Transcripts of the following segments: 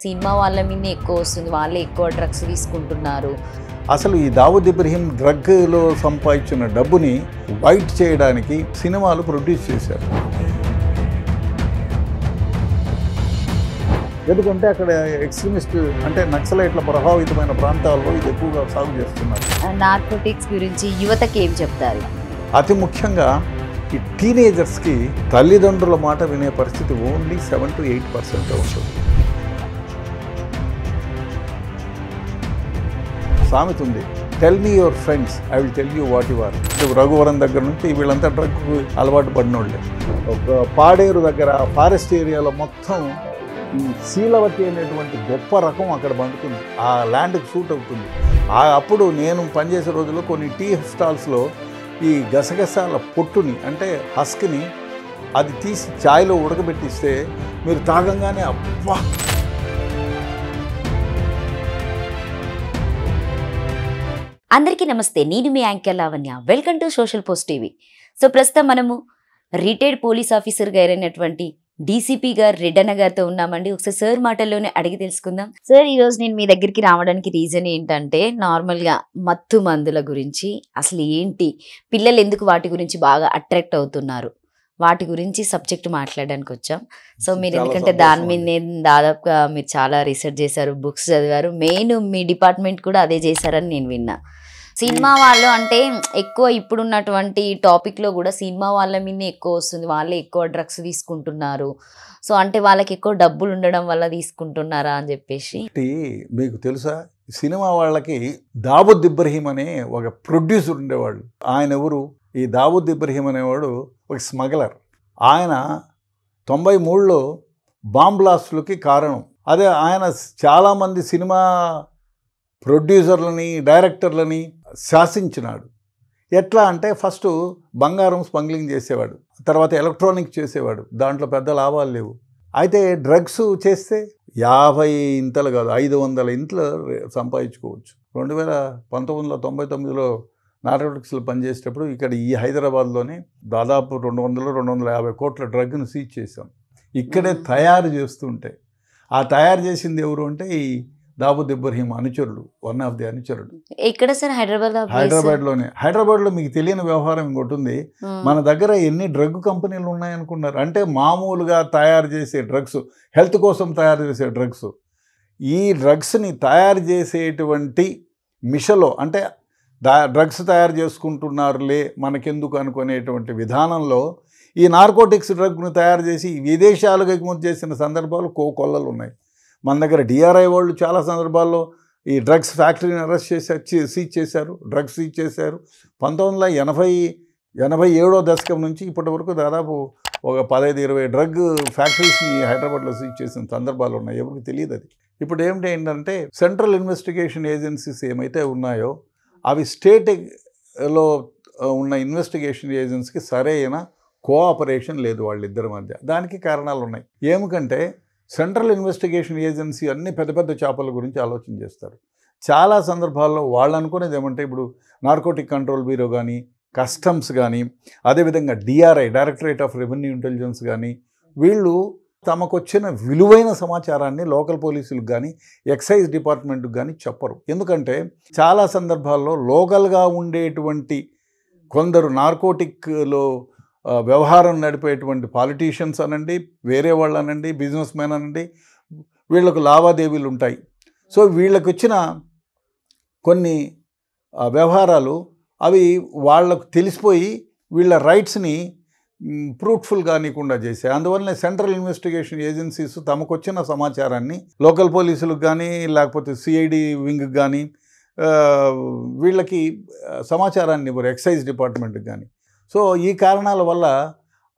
Cinema వాళ్ళ మీదనే ఎక్కువ వస్తుంది, వాళ్ళే ఎక్కువ డ్రగ్స్ తీసుకుంటున్నారు. అసలు ఈ దావూద్ ఇబ్రహీం డ్రగ్లో సంపాదించిన డబ్బుని వైట్ చేయడానికి సినిమాలు ప్రొడ్యూస్ చేశారు. ఎందుకంటే అక్కడ ఎక్స్ట్రీమిస్ట్ అంటే నక్సలైట్ల ప్రభావితమైన ప్రాంతాల్లో ఇది ఎక్కువగా సాగు చేస్తున్నారు. నార్కోటిక్స్ గురించి యువతకి ఏం చెప్తారు? అతి ముఖ్యంగా ఈ టీనేజర్స్కి తల్లిదండ్రుల మాట వినే పరిస్థితి ఓన్లీ 7 to 8% ఉంటుంది. సామెత ఉంది, tell me your friends, I will tell you what you are. Raghuvaram దగ్గర నుంచి వీళ్ళంతా డ్రగ్కు అలవాటు పడినోళ్ళే. ఒక పాడేరు దగ్గర ఫారెస్ట్ ఏరియాలో మొత్తం ఈ శీలవతి అనేటువంటి గొప్ప రకం అక్కడ పండుతుంది, ఆ ల్యాండ్కి సూట్ అవుతుంది. అప్పుడు నేను పనిచేసే రోజుల్లో కొన్ని టీ స్టాల్స్లో ఈ గసగసాల పొట్టుని అంటే హస్క్ని అది తీసి ఛాయ్లో ఉడకబెట్టిస్తే మీరు తాగంగానే అబ్బా. అందరికీ నమస్తే, నేను మీ anchor Lavanya. Welcome to social post TV. So ప్రస్తుతం మనము రిటైర్డ్ పోలీస్ ఆఫీసర్ గారైనటువంటి డీసీపీ గారు రెడ్డన్న గారితో ఉన్నామండి. ఒకసారి సార్ మాటల్లోనే అడిగి తెలుసుకుందాం. సార్, ఈరోజు నేను మీ దగ్గరికి రావడానికి రీజన్ ఏంటంటే, నార్మల్గా మత్తు మందుల గురించి అసలు ఏంటి, పిల్లలు ఎందుకు వాటి గురించి బాగా అట్రాక్ట్ అవుతున్నారు, వాటి గురించి సబ్జెక్ట్ మాట్లాడడానికి వచ్చాం. సో మీరు ఎందుకంటే దాని మీద నేను దాదాపుగా మీరు చాలా రీసెర్చ్ చేశారు, బుక్స్ చదివారు, మెయిన్ మీ డిపార్ట్మెంట్ కూడా అదే చేశారని నేను విన్నా. సినిమా వాళ్ళు అంటే ఎక్కువ ఇప్పుడున్నటువంటి టాపిక్లో కూడా సినిమా వాళ్ళ మీదనే ఎక్కువ వస్తుంది, వాళ్ళే ఎక్కువ డ్రగ్స్ తీసుకుంటున్నారు. సో అంటే వాళ్ళకి ఎక్కువ డబ్బులు ఉండడం వల్ల తీసుకుంటున్నారా అని చెప్పేసి. మీకు తెలుసా, సినిమా వాళ్ళకి దావూద్ ఇబ్రహీం అనే ఒక ప్రొడ్యూసర్ ఉండేవాళ్ళు. ఆయన ఎవరు? ఈ దావూద్ ఇబ్రహీం అనేవాడు ఒక స్మగ్లర్. ఆయన 93లో బాంబ్ బ్లాస్టులకి కారణం. అదే ఆయన చాలామంది సినిమా ప్రొడ్యూసర్లని డైరెక్టర్లని శాసించినాడు. ఎట్లా అంటే ఫస్ట్ బంగారం స్మగ్లింగ్ చేసేవాడు, తర్వాత ఎలక్ట్రానిక్ చేసేవాడు, దాంట్లో పెద్ద లాభాలు లేవు. అయితే డ్రగ్స్ చేస్తే 50 ఇంతలు కాదు 500 ఇంతలు సంపాదించుకోవచ్చు. 1999లో నార్కోటిక్స్లో పనిచేసేటప్పుడు ఇక్కడ ఈ హైదరాబాద్లోనే దాదాపు 200-250 కోట్ల డ్రగ్ను సీజ్ చేశాం. ఇక్కడే తయారు చేస్తుంటే ఆ తయారు చేసింది ఎవరు అంటే ఈ దావూద్ ఇబ్రహీం అనుచరుడు, వన్ ఆఫ్ ది అనుచరుడు. ఎక్కడ సార్? హైదరాబాద్లోనే. హైదరాబాద్లో మీకు తెలియని వ్యవహారం ఇంకోటి ఉంది. మన దగ్గర ఎన్ని డ్రగ్ కంపెనీలు ఉన్నాయనుకున్నారు? అంటే మామూలుగా తయారు చేసే డ్రగ్స్, హెల్త్ కోసం తయారు చేసే డ్రగ్స్, ఈ డ్రగ్స్ని తయారు చేసేటువంటి మిషలో అంటే డ్రగ్స్ తయారు చేసుకుంటున్నారులే మనకెందుకు అనుకునేటువంటి విధానంలో ఈ నార్కోటిక్స్ డ్రగ్ను తయారు చేసి విదేశాలకు ఎగుమతి చేసిన సందర్భాలు కొల్లలు ఉన్నాయి. మన దగ్గర డిఆర్ఐ వాళ్ళు చాలా సందర్భాల్లో ఈ డ్రగ్స్ ఫ్యాక్టరీని అరెస్ట్ చేసి సీజ్ చేశారు, డ్రగ్స్ సీజ్ చేశారు. 1987 దశకం నుంచి ఇప్పటి వరకు దాదాపు ఒక 15-20 డ్రగ్ ఫ్యాక్టరీస్ని హైదరాబాద్లో సీజ్ చేసిన సందర్భాలు ఉన్నాయి. ఎవరికి తెలియదు అది. ఇప్పుడు ఏంటంటే సెంట్రల్ ఇన్వెస్టిగేషన్ ఏజెన్సీస్ ఏమైతే ఉన్నాయో అవి స్టేట్లో ఉన్న ఇన్వెస్టిగేషన్ ఏజెన్సీకి సరైన కోఆపరేషన్ లేదు వాళ్ళిద్దరి మధ్య. దానికి కారణాలు ఉన్నాయి. ఏమిటంటే సెంట్రల్ ఇన్వెస్టిగేషన్ ఏజెన్సీ అన్ని పెద్ద పెద్ద చేపల గురించి ఆలోచన చేస్తారు. చాలా సందర్భాల్లో వాళ్ళు అనుకునేది ఏమంటే, ఇప్పుడు నార్కోటిక్ కంట్రోల్ బ్యూరో కానీ, కస్టమ్స్ కానీ, అదేవిధంగా DRI directorate of revenue intelligence కానీ, వీళ్ళు తమకు వచ్చిన విలువైన సమాచారాన్ని లోకల్ పోలీసులకు కానీ ఎక్సైజ్ డిపార్ట్మెంట్కి కానీ చెప్పరు. ఎందుకంటే చాలా సందర్భాల్లో లోకల్గా ఉండేటువంటి కొందరు నార్కోటిక్లో వ్యవహారం నడిపేటువంటి పాలిటీషియన్స్ అనండి, వేరే వాళ్ళు అనండి, బిజినెస్ మ్యాన్ అనండి, వీళ్ళకు లావాదేవీలు ఉంటాయి. సో వీళ్ళకు వచ్చిన కొన్ని వ్యవహారాలు అవి వాళ్లకు తెలిసిపోయి వీళ్ళ రైట్స్ని ఫ్రూట్ఫుల్ కానికుండా చేశాయి. అందువల్లనే సెంట్రల్ ఇన్వెస్టిగేషన్ ఏజెన్సీస్ తమకు వచ్చిన సమాచారాన్ని లోకల్ పోలీసులకు కానీ లేకపోతే సిఐడి వింగ్కి కానీ వీళ్ళకి సమాచారాన్ని ఇవ్వరు, ఎక్సైజ్ డిపార్ట్మెంట్కి కానీ. సో ఈ కారణాల వల్ల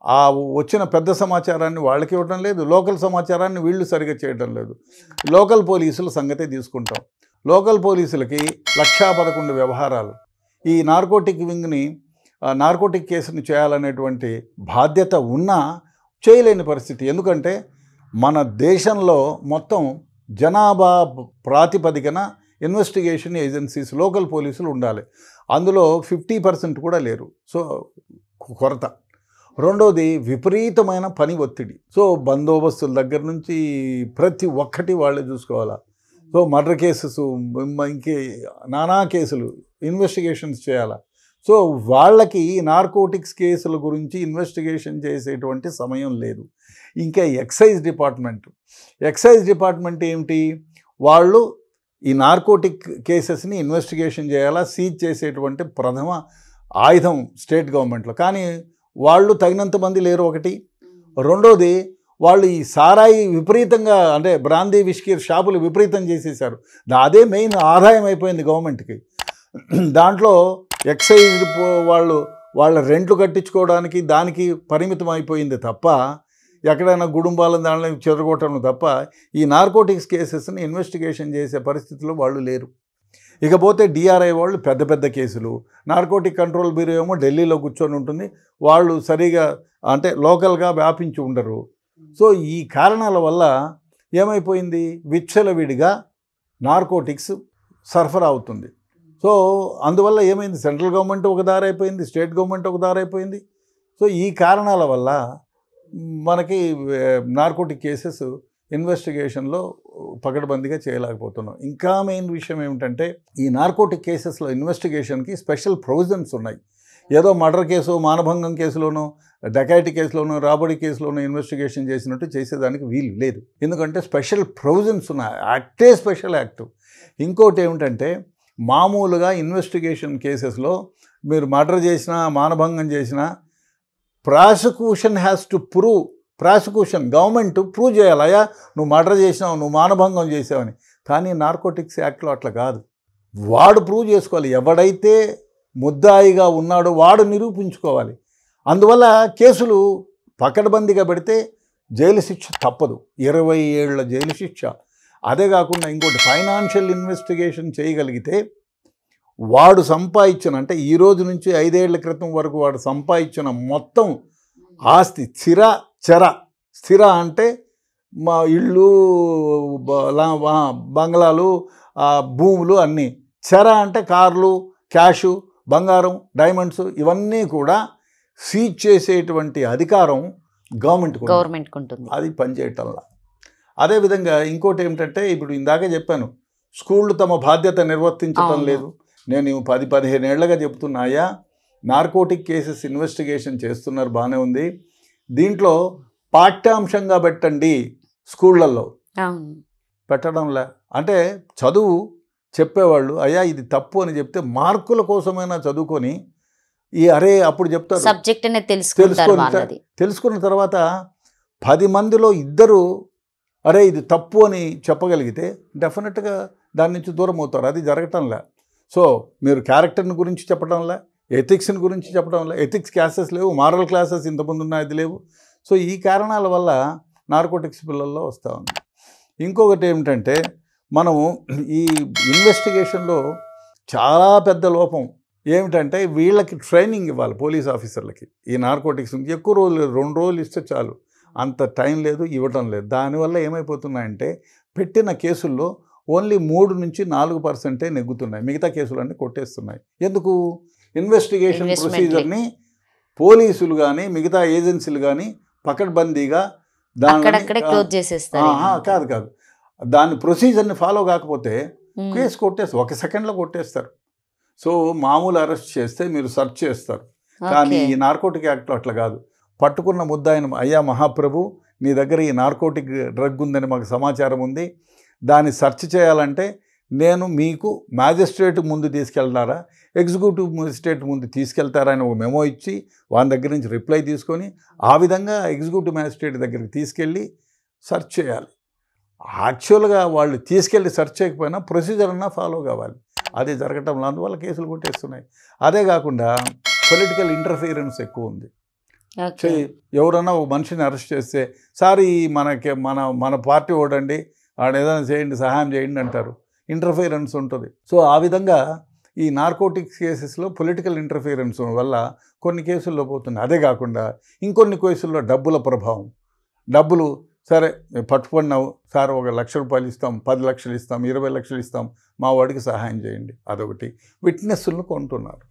ఆ వచ్చిన పెద్ద సమాచారాన్ని వాళ్ళకి ఇవ్వడం లేదు, లోకల్ సమాచారాన్ని వీళ్ళు సరిగ్గా చేయడం లేదు. లోకల్ పోలీసుల సంగతే తీసుకుంటాం. లోకల్ పోలీసులకి 1,11 వ్యవహారాలు, ఈ నార్కోటిక్ వింగ్ని నార్కోటిక్ కేసుని చేయాలనేటువంటి బాధ్యత ఉన్నా చేయలేని పరిస్థితి. ఎందుకంటే మన దేశంలో మొత్తం జనాభా ప్రాతిపదికన ఇన్వెస్టిగేషన్ ఏజెన్సీస్ లోకల్ పోలీసులు ఉండాలి. అందులో 50% కూడా లేరు. సో కొరత. రెండోది విపరీతమైన పని ఒత్తిడి. సో బందోబస్తుల దగ్గర నుంచి ప్రతి ఒక్కటి వాళ్ళే చూసుకోవాలా. సో మర్డర్ కేసెస్, ఇంకే నానా కేసులు ఇన్వెస్టిగేషన్స్ చేయాలా. సో వాళ్ళకి నార్కోటిక్స్ కేసుల గురించి ఇన్వెస్టిగేషన్ చేసేటువంటి సమయం లేదు. ఇంకా ఎక్సైజ్ డిపార్ట్మెంట్ ఏమిటి, వాళ్ళు ఈ నార్కోటిక్ కేసెస్ని ఇన్వెస్టిగేషన్ చేయాలా, సీజ్ చేసేటువంటి ప్రథమ ఆయుధం స్టేట్ గవర్నమెంట్లో. కానీ వాళ్ళు తగినంత మంది లేరు ఒకటి. రెండోది వాళ్ళు ఈ సారాయి విపరీతంగా, అంటే బ్రాందీ విస్కీ షాపులు విపరీతం చేసేసారు. అదే మెయిన్ ఆదాయం అయిపోయింది గవర్నమెంట్కి. దాంట్లో ఎక్సైజ్ వాళ్ళ రెంట్లు కట్టించుకోవడానికి దానికి పరిమితం అయిపోయింది తప్ప, ఎక్కడైనా గుడుంబాలను దానిలో చెదరగొట్టడం తప్ప ఈ నార్కోటిక్స్ కేసెస్ని ఇన్వెస్టిగేషన్ చేసే పరిస్థితిలో వాళ్ళు లేరు. ఇకపోతే డిఆర్ఐ వాళ్ళు పెద్ద పెద్ద కేసులు, నార్కోటిక్ కంట్రోల్ బ్యూరో ఏమో ఢిల్లీలో కూర్చొని ఉంటుంది, వాళ్ళు సరిగా అంటే లోకల్గా వ్యాపించి ఉండరు. సో ఈ కారణాల వల్ల ఏమైపోయింది, విచ్చలవిడిగా నార్కోటిక్స్ సరఫరా అవుతుంది. సో అందువల్ల ఏమైంది, సెంట్రల్ గవర్నమెంట్ ఒక దారి అయిపోయింది, స్టేట్ గవర్నమెంట్ ఒక దారి అయిపోయింది. సో ఈ కారణాల వల్ల మనకి నార్కోటిక్ కేసెస్ ఇన్వెస్టిగేషన్లో పకడ్బందీగా చేయలేకపోతున్నాం. ఇంకా మెయిన్ విషయం ఏమిటంటే, ఈ నార్కోటిక్ కేసెస్లో ఇన్వెస్టిగేషన్కి స్పెషల్ ప్రొవిజన్స్ ఉన్నాయి. ఏదో మర్డర్ కేసు, మానభంగం కేసులోనూ, డకాయిటీ కేసులోనూ, రాబరీ కేసులోనూ ఇన్వెస్టిగేషన్ చేసినట్టు చేసేదానికి వీలు లేదు. ఎందుకంటే స్పెషల్ ప్రొవిజన్స్ ఉన్నాయి, యాక్టే స్పెషల్ యాక్ట్. ఇంకోటి ఏమిటంటే, మామూలుగా ఇన్వెస్టిగేషన్ కేసెస్లో మీరు మర్డర్ చేసినా, మానభంగం చేసినా prosecution has to prove, government prove చేయాలి, అయ్యా నువ్వు మర్డర్ చేసినావు, నువ్వు మానభంగం చేసావని. కానీ నార్కోటిక్స్ యాక్ట్లో అట్లా కాదు, వాడు ప్రూవ్ చేసుకోవాలి. ఎవడైతే ముద్దాయిగా ఉన్నాడో వాడు నిరూపించుకోవాలి. అందువల్ల కేసులు పకడ్బందీగా పెడితే జైలు శిక్ష తప్పదు, 20 ఏళ్ల జైలు శిక్ష. అదే కాకుండా ఇంకోటి, ఫైనాన్షియల్ ఇన్వెస్టిగేషన్ చేయగలిగితే వాడు సంపాదించిన, అంటే ఈ రోజు నుంచి 5 ఏళ్ల క్రితం వరకు వాడు సంపాదించిన మొత్తం ఆస్తి, స్థిర అంటే మా ఇళ్ళు, బంగ్లాలు, భూములు అన్నీ, చెర అంటే కార్లు, క్యాషు, బంగారం, డైమండ్స్, ఇవన్నీ కూడా సీజ్ చేసేటువంటి అధికారం గవర్నమెంట్కి ఉంటుంది. అది పనిచేయటంలా. అదేవిధంగా ఇంకోటి ఏమిటంటే, ఇప్పుడు ఇందాకే చెప్పాను, స్కూళ్ళు తమ బాధ్యత నిర్వర్తించటం లేదు. నేను 10-15 ఏళ్లుగా చెప్తున్నాయా, నార్కోటిక్ కేసెస్ ఇన్వెస్టిగేషన్ చేస్తున్నారు, బాగానే ఉంది, దీంట్లో పాఠ్యాంశంగా పెట్టండి. స్కూళ్ళల్లో పెట్టడంలా, అంటే చదువు చెప్పేవాళ్ళు అయ్యా ఇది తప్పు అని చెప్తే మార్కుల కోసమైనా చదువుకొని అప్పుడు చెప్తారు, సబ్జెక్ట్ అనేది తెలుసుకున్న తర్వాత 10 మందిలో 2 ఇది తప్పు అని చెప్పగలిగితే డెఫినెట్గా దాని నుంచి దూరం అవుతారు. అది జరగటంలే. సో మీరు క్యారెక్టర్ని గురించి చెప్పడంలే, ఎథిక్స్ని గురించి చెప్పడంలే, ఎథిక్స్ క్లాసెస్ లేవు, మారల్ క్లాసెస్ ఇంతకుముందు ఉన్నాయి, అది లేవు. సో ఈ కారణాల వల్ల నార్కోటిక్స్ పిల్లల్లో వస్తూ ఉంది. ఇంకొకటి ఏమిటంటే, మనము ఈ ఇన్వెస్టిగేషన్లో చాలా పెద్ద లోపం ఏమిటంటే, వీళ్ళకి ట్రైనింగ్ ఇవ్వాలి పోలీస్ ఆఫీసర్లకి. ఈ నార్కోటిక్స్ ఎక్కువ రోజులు 2 రోజులు ఇస్తే చాలు, అంత టైం లేదు, ఇవ్వటం లేదు. దానివల్ల ఏమైపోతున్నాయంటే, పెట్టిన కేసుల్లో ఓన్లీ 3-4% నెగ్గుతున్నాయి, మిగతా కేసులన్నీ కొట్టేస్తున్నాయి. ఎందుకు? ఇన్వెస్టిగేషన్ ప్రొసీజర్ని పోలీసులు కానీ మిగతా ఏజెన్సీలు కానీ పకడ్బందీగా కాదు దాని ప్రొసీజర్ని ఫాలో కాకపోతే కేసు కొట్టేస్తారు, 1 సెకండ్లో కొట్టేస్తారు. సో మామూలు అరెస్ట్ చేస్తే మీరు సెర్చ్ చేస్తారు, కానీ ఈ నార్కోటిక్ యాక్ట్లో అట్లా కాదు. పట్టుకున్న ముద్దాయిని, అయ్యా మహాప్రభు నీ దగ్గర ఈ నార్కోటిక్ డ్రగ్ ఉందని మాకు సమాచారం ఉంది, దాన్ని సెర్చ్ చేయాలంటే నేను మీకు మ్యాజిస్ట్రేట్ ముందు తీసుకెళ్తారా, ఎగ్జిక్యూటివ్ మ్యాజిస్ట్రేట్ ముందు తీసుకెళ్తారా అని ఒక మెమో ఇచ్చి వాని దగ్గర నుంచి రిప్లై తీసుకొని ఆ విధంగా ఎగ్జిక్యూటివ్ మ్యాజిస్ట్రేట్ దగ్గరికి తీసుకెళ్ళి సెర్చ్ చేయాలి. యాక్చువల్గా వాళ్ళు తీసుకెళ్ళి సెర్చ్ చేయకపోయినా ప్రొసీజర్ అన్నా ఫాలో కావాలి, అది జరగటంలో అందువల్ల కేసులు కొట్టేస్తున్నాయి. అదే కాకుండా పొలిటికల్ ఇంటర్ఫియరెన్స్ ఎక్కువ ఉంది. ఎవరన్నా ఒక మనిషిని అరెస్ట్ చేస్తే, సార్ ఈ మన పార్టీ ఓడండి, ఆడ ఏదైనా చేయండి, సహాయం చేయండి అంటారు, ఇంటర్ఫియరెన్స్ ఉంటుంది. సో ఆ విధంగా ఈ నార్కోటిక్స్ కేసెస్లో పొలిటికల్ ఇంటర్ఫియరెన్స్ వల్ల కొన్ని కేసుల్లో పోతుంది. అదే కాకుండా ఇంకొన్ని కేసుల్లో డబ్బుల ప్రభావం, డబ్బులు సరే పట్టుకున్నావు సార్, 1 లక్ష రూపాయలు ఇస్తాం, 10 లక్షలు ఇస్తాం, 20 లక్షలు ఇస్తాం, మా వాడికి సహాయం చేయండి, అదొకటి. విట్నెస్లను కొంటున్నారు.